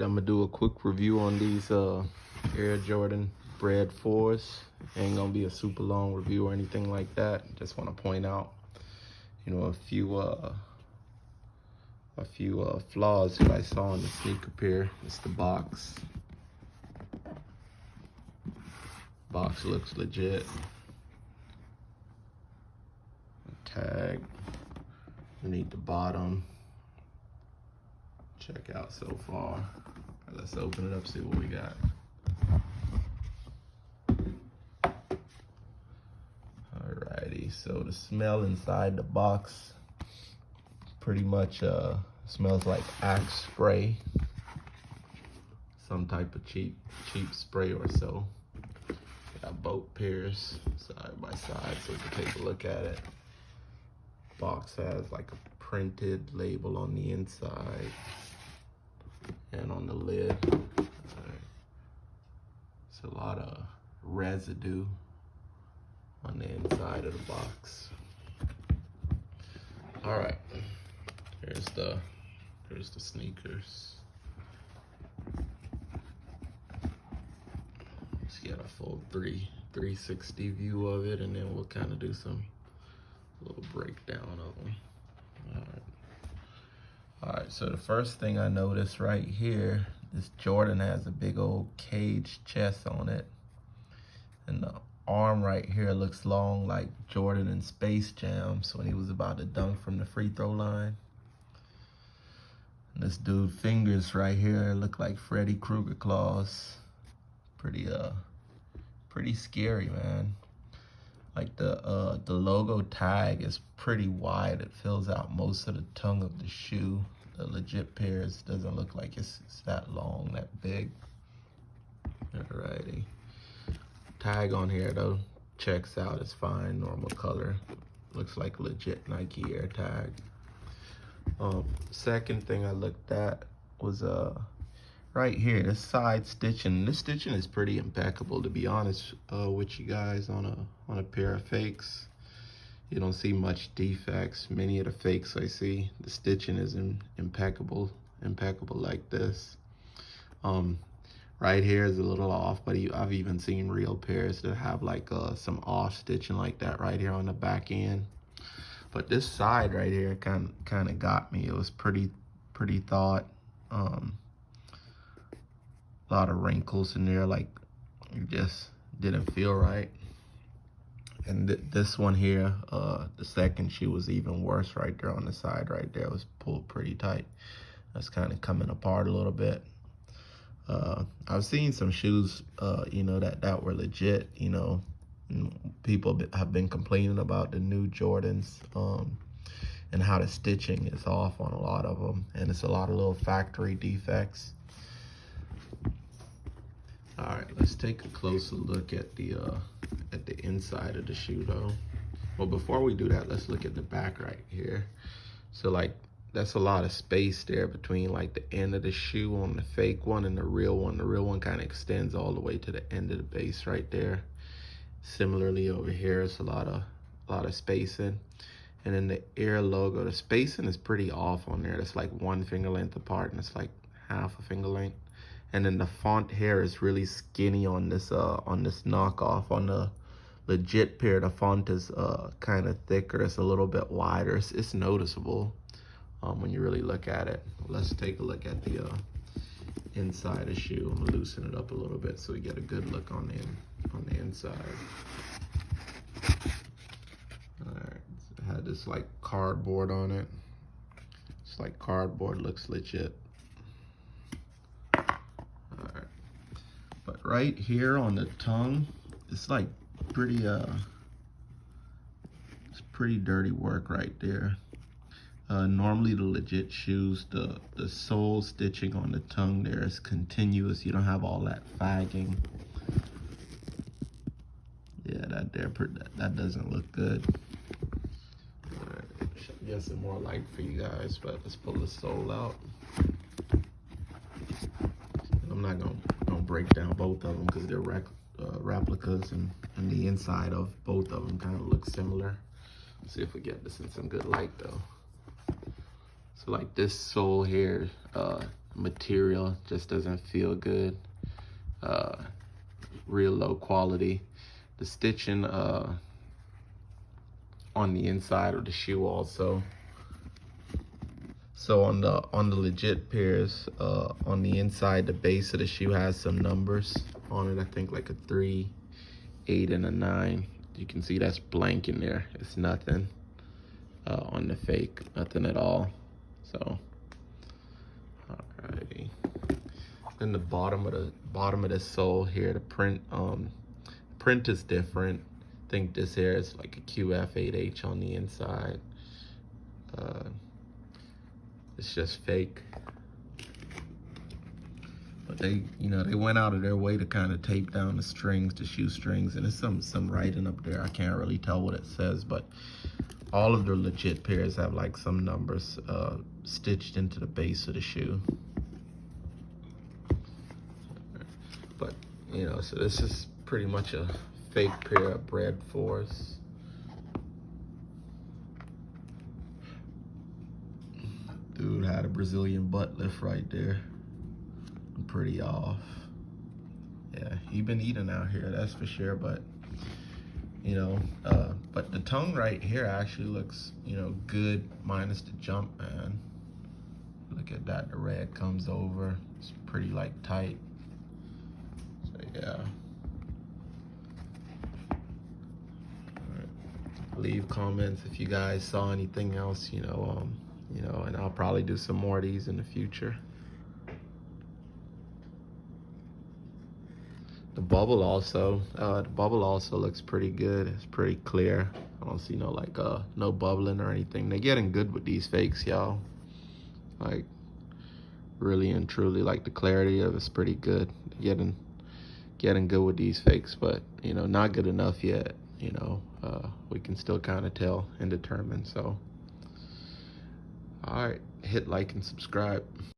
I'm gonna do a quick review on these Air Jordan Bred 4s. Ain't gonna be a super long review or anything like that. Just want to point out, you know, a few flaws that I saw in the sneaker pair. It's the box. Box looks legit. Tag underneath the bottom. Check out so far. Right, let's open it up, see what we got. Alrighty, so the smell inside the box pretty much smells like Axe spray. Some type of cheap spray or so. Got both pairs side by side so we can take a look at it. Box has like a printed label on the inside and on the lid. It's a lot of residue on the inside of the box. All right, here's the sneakers. Let's get a full 360 view of it, and then we'll kind of do some little breakdown of them. All right, so the first thing I noticed right here, this Jordan has a big old cage chest on it, and the arm right here looks long like Jordan in Space Jam, so when he was about to dunk from the free throw line. And this dude's fingers right here look like Freddy Krueger claws. Pretty scary, man. Like the logo tag is pretty wide. It fills out most of the tongue of the shoe. The legit pairs doesn't look like it's that long, that big. Alrighty. Tag on here though checks out. It's fine, normal color. Looks like legit Nike Air tag. Second thing I looked at was right here, this side stitching. This stitching is pretty impeccable, to be honest with you guys. On a pair of fakes, you don't see much defects. Many of the fakes I see, the stitching is impeccable like this. Right here is a little off, but I've even seen real pairs that have like some off stitching like that right here on the back end. But this side right here kind of got me. It was pretty thought. A lot of wrinkles in there, like it just didn't feel right. And this one here, the second shoe was even worse right there on the side right there. It was pulled pretty tight. That's kind of coming apart a little bit. I've seen some shoes, you know, that were legit, you know. People have been complaining about the new Jordans and how the stitching is off on a lot of them, and it's a lot of little factory defects. All right, let's take a closer look at the inside of the shoe though. Well, before we do that, let's look at the back right here. So like that's a lot of space there between like the end of the shoe on the fake one and the real one. The real one kind of extends all the way to the end of the base right there. Similarly over here, it's a lot of spacing. And then the Air logo, the spacing is pretty off on there. It's like 1 finger length apart, and it's like half a finger length. And then the font here is really skinny on this knockoff. On the legit pair, the font is kind of thicker. It's a little bit wider. It's noticeable when you really look at it. Let's take a look at the inside of the shoe. I'm gonna loosen it up a little bit so we get a good look on the inside. All right, so it had this like cardboard on it. It's like cardboard, looks legit. All right, but right here on the tongue, it's like pretty it's pretty dirty work right there. Normally the legit shoes, the sole stitching on the tongue there is continuous. You don't have all that fagging. Yeah, that doesn't look good. All right, get some more light for you guys, but let's pull the sole out. I'm not gonna break down both of them because they're replicas, and the inside of both of them kind of looks similar. Let's see if we get this in some good light though. So like this sole here material just doesn't feel good. Real low quality. The stitching on the inside of the shoe also. So on the legit pairs, on the inside, the base of the shoe has some numbers on it. I think like a 3, 8, and a 9. You can see that's blank in there. It's nothing. On the fake, nothing at all. So, alrighty. Then the bottom of the sole here, the print is different. I think this here is like a QF8H on the inside. It's just fake. But they went out of their way to kind of tape down the strings, the shoe strings, and there's some writing up there. I can't really tell what it says, but all of the legit pairs have like some numbers stitched into the base of the shoe. But so this is pretty much a fake pair of bred 4s. Dude had a Brazilian butt lift right there. I'm pretty off. Yeah, he been eating out here, that's for sure. But but the tongue right here actually looks good minus the jump, man. Look at that, the red comes over. It's pretty like tight. So yeah. Leave comments if you guys saw anything else, and I'll probably do some more of these in the future. The bubble also looks pretty good. It's pretty clear. I don't see no bubbling or anything. They're getting good with these fakes, y'all. Like, really and truly, like, the clarity of it's pretty good. Getting good with these fakes, but not good enough yet. We can still kind of tell and determine. So, all right, hit like and subscribe.